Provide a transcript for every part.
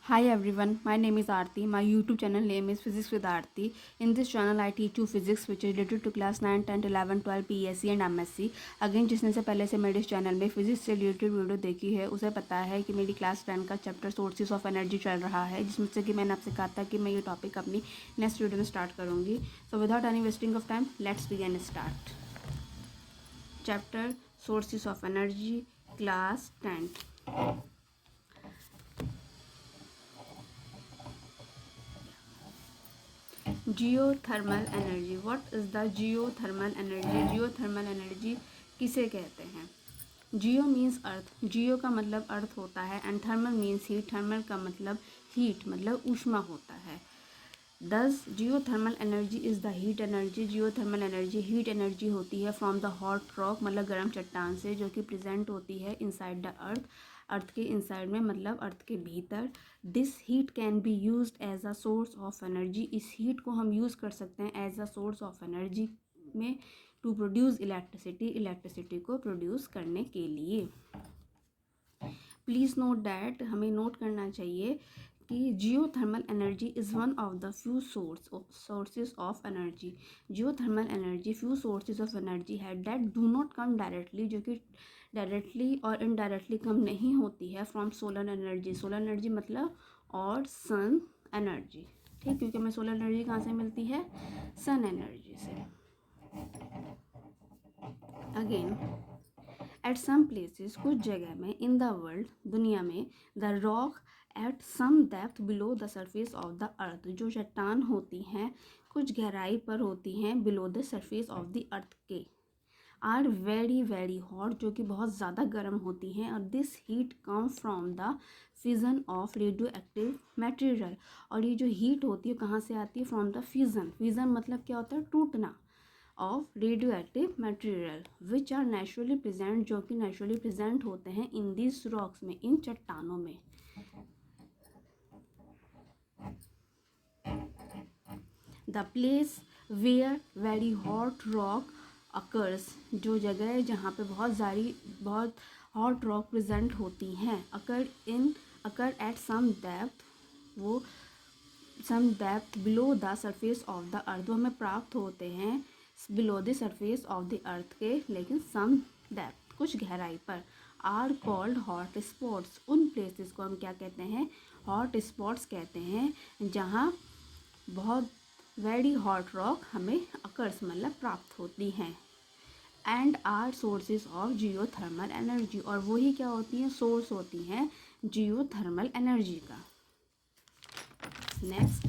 Hi everyone, my name is Aarti. My YouTube channel name is Physics with Aarti. In this channel I teach you physics which is related to class 9, 10, 11, 12 PSC and MSc. Again जिसने से पहले से मेरे इस channel में physics से related video देखी है उसे पता है कि मेरी क्लास 10 का चैप्टर सोर्सेज ऑफ एनर्जी चल रहा है, जिसमें से कि मैंने आपसे कहा था कि मैं ये टॉपिक अपनी नेक्स्ट वीडियो में स्टार्ट करूँगी. So without any wasting of time let's begin start. Chapter sources of energy class 10. Geothermal energy. What is the geothermal energy? Geothermal energy किसे कहते हैं? जियो मीन्स अर्थ. जियो का मतलब अर्थ होता है and thermal means heat. Thermal का मतलब हीट मतलब ऊष्मा होता है. दस geothermal energy is the heat energy. Geothermal energy heat energy होती है फ्रॉम द हॉट रॉक मतलब गर्म चट्टान से, जो कि प्रेजेंट होती है इनसाइड द अर्थ. अर्थ के इनसाइड में मतलब अर्थ के भीतर. This heat can be use as a source of energy. इस हीट को हम यूज़ कर सकते हैं as a source of energy में टू प्रोड्यूस इलेक्ट्रिसिटी. इलेक्ट्रिसिटी को प्रोड्यूस करने के लिए. प्लीज़ नोट डैट, हमें नोट करना चाहिए कि geothermal energy is one of the few sources of energy. Geothermal energy few sources of energy है that do not come directly, जो कि डायरेक्टली और इनडायरेक्टली कम नहीं होती है from solar energy. Solar energy मतलब और सन एनर्जी. ठीक, क्योंकि हमें सोलर एनर्जी कहाँ से मिलती है? सन एनर्जी से. अगेन एट सम प्लेसेस, कुछ जगह में, इन द वर्ल्ड दुनिया में, the rock at some depth below the surface of the earth, जो चट्टान होती हैं कुछ गहराई पर होती हैं below the surface of the earth के, आर वेरी वेरी हॉट, जो कि बहुत ज़्यादा गर्म होती हैं. और this heat come from the fission of radioactive material. और ये जो हीट होती है कहाँ से आती है? From the fission. फिजन मतलब क्या होता है? टूटना. Of radioactive material which are naturally present, जो कि नेचुरली प्रेजेंट होते हैं इन दिस रॉक्स में, इन चट्टानों में. The place where very hot rock occurs, जो जगह है जहाँ पे बहुत हॉट रॉक प्रेजेंट होती हैं. अकर एट सम डेप्थ, वो some depth below the surface of the earth, वो हमें प्राप्त होते हैं below the surface of the earth के, लेकिन सम डेप्थ कुछ गहराई पर. Are called hot spots. उन प्लेसेस को हम क्या कहते हैं? हॉट स्पॉट्स कहते हैं, जहाँ बहुत वेरी हॉट रॉक हमें अकर्स मतलब प्राप्त होती हैं. And are sources of geothermal energy. और वही क्या होती हैं? सोर्स होती हैं जियोथर्मल एनर्जी का. नेक्स्ट,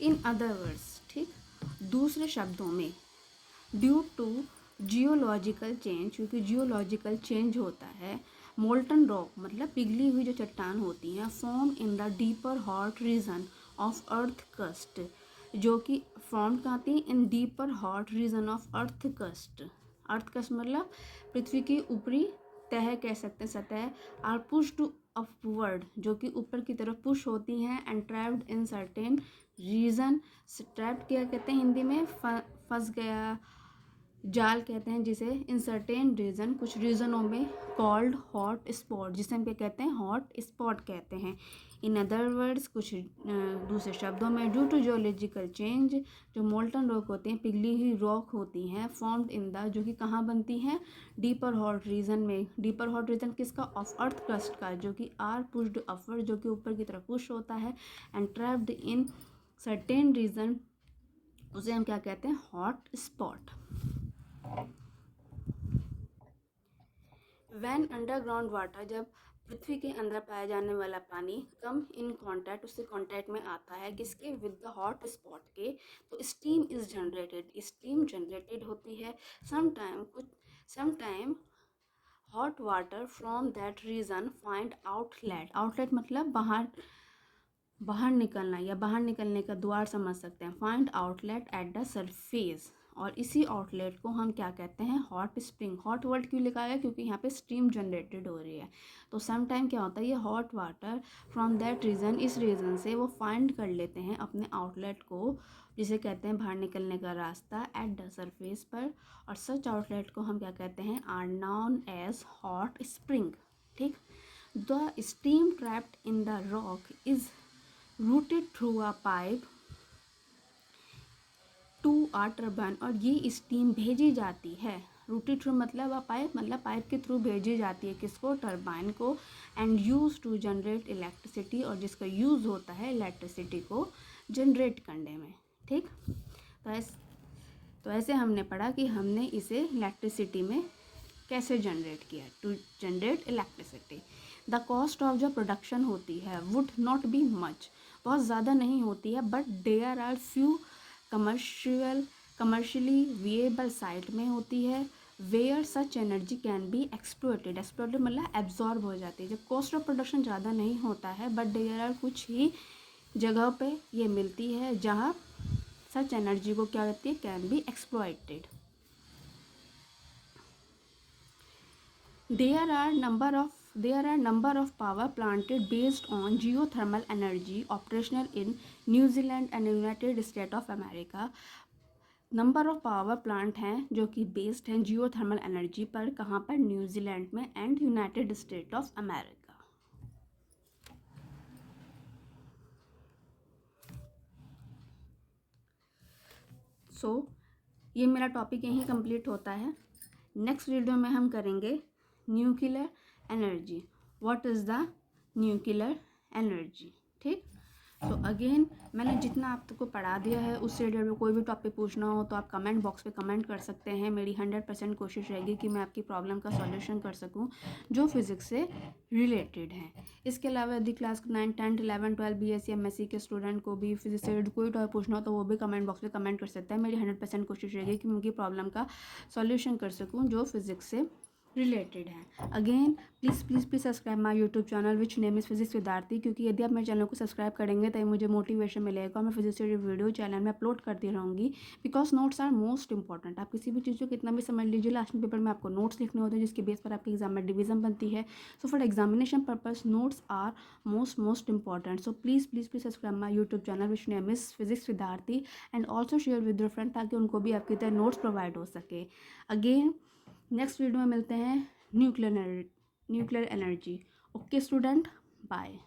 इन अदर वर्ड्स, ठीक, दूसरे शब्दों में, ड्यू टू जियोलॉजिकल चेंज, क्योंकि जियोलॉजिकल चेंज होता है, मोल्टन रॉक मतलब पिघली हुई जो चट्टान होती हैं, form in the deeper hot reason of earth कस्ट, जो कि फॉर्म कहती हैं इन deeper hot reason of earth कस्ट. अर्थ कस्ट मतलब पृथ्वी की ऊपरी तह कह सकते हैं, सतह. आर पुश टू अपवर्ड, जो कि ऊपर की तरफ पुश होती हैं. And trapped in certain region. Trapped क्या कहते हैं हिंदी में? फंस गया, जाल कहते हैं जिसे. इन सर्टेन रीजन, कुछ रीजनों में. कॉल्ड हॉट स्पॉट, जिसे हम क्या कहते हैं? हॉट स्पॉट कहते हैं. इन अदर वर्ड्स, कुछ दूसरे शब्दों में, ड्यू टू जियोलॉजिकल चेंज, जो मोल्टन रॉक होते हैं, पिघली हुई रॉक होती हैं, फॉर्म्ड इन द, जो कि कहाँ बनती हैं? डीपर हॉट रीजन में. डीपर हॉट रीजन किसका? ऑफ अर्थ क्रस्ट का, जो कि आर पुश्ड अपवर्ड, जो कि ऊपर की तरफ पुश होता है. And trapped in certain region, उसे हम क्या कहते हैं? Hot spot. When underground water, जब पृथ्वी के अंदर पाया जाने वाला पानी कम इन कांटेक्ट, उससे कांटेक्ट में आता है किसके? विद द हॉट स्पॉट के, तो steam is generated. Steam generated होती है. Sometime hot water from that region find outlet. Outlet मतलब बाहर निकलना या बाहर निकलने का द्वार समझ सकते हैं. Find outlet at the surface. और इसी आउटलेट को हम क्या कहते हैं? Hot spring. हॉट वर्ड क्यों लिखा है? क्योंकि यहाँ पे स्टीम जनरेटेड हो रही है. तो सम टाइम क्या होता है? ये hot water from that region, इस रीजन से वो फाइंड कर लेते हैं अपने आउटलेट को जिसे कहते हैं बाहर निकलने का रास्ता एट द सरफेस पर, और सच आउटलेट को हम क्या कहते हैं, are known as hot spring. ठीक, the steam trapped in the rock is routed through a pipe to a turbine, और ये स्टीम भेजी जाती है, रूटेड थ्रू मतलब अ पाइप, मतलब पाइप के थ्रू भेजी जाती है किसको, टर्बाइन को, and use to generate electricity, और जिसका यूज़ होता है इलेक्ट्रिसिटी को जनरेट करने में। ठीक, तो ऐसे हमने पढ़ा कि हमने इसे इलेक्ट्रिसिटी में कैसे जनरेट किया, to generate electricity. The cost of जो प्रोडक्शन होती है वुड नॉट बी मच, बहुत ज़्यादा नहीं होती है, but there are few commercially viable site में होती है, where such energy can be exploited, exploited मतलब एब्जॉर्ब हो जाती है। जब कॉस्ट ऑफ प्रोडक्शन ज़्यादा नहीं होता है, बट देयर आर कुछ ही जगह पे ये मिलती है जहाँ सच एनर्जी को क्या कहती है, can be exploited. There are number of power planted based on geothermal energy operational in New Zealand and United States of America। Number of power plant हैं जो कि बेस्ड हैं जियोथर्मल एनर्जी पर, कहाँ पर, न्यूजीलैंड में and United State of America. So ये मेरा टॉपिक यहीं कंप्लीट होता है। नेक्स्ट वीडियो में हम करेंगे nuclear energy, what is the nuclear energy. ठीक, तो अगेन मैंने जितना आपको पढ़ा दिया है उससे रिलेटेड में कोई भी टॉपिक पूछना हो तो आप कमेंट बॉक्स पे कमेंट कर सकते हैं। मेरी 100% कोशिश रहेगी कि मैं आपकी प्रॉब्लम का सॉल्यूशन कर सकूं जो फिज़िक्स से रिलेटेड है। इसके अलावा यदि क्लास 9, 10, 11, 12 BSc MSc के स्टूडेंट को भी फिजिक्स से रिलेटेड कोई टॉपिक पूछना हो तो वो भी कमेंट बॉक्स में कमेंट कर सकता है। मेरी 100% कोशिश रहेगी कि मैं उनकी प्रॉब्लम का सॉल्यूशन कर सकूँ जो फिज़िक्स से रिलेटेड है। Again please subscribe my YouTube channel which name is physics विद्यार्थी, क्योंकि यदि आप मेरे चैनल को सब्सक्राइब करेंगे तो मुझे मोटिवेशन मिलेगा और मैं फिजिक्स से वीडियो चैनल में अपलोड करती रहूँगी। Because notes are most important. आप किसी भी चीज़ को कितना भी समझ लीजिए, लास्ट पेपर में आपको नोट्स लिखने होते हैं जिसके बेस पर आपके एग्जाम में डिवीजन बनती है। So for examination purpose notes are most important. So please subscribe my YouTube channel which name is physics विद्यार्थी and also share with your friend ताकि उनको भी आपकी तरह नोट्स प्रोवाइड हो सके। अगेन नेक्स्ट वीडियो में मिलते हैं nuclear energy. Okay student, bye.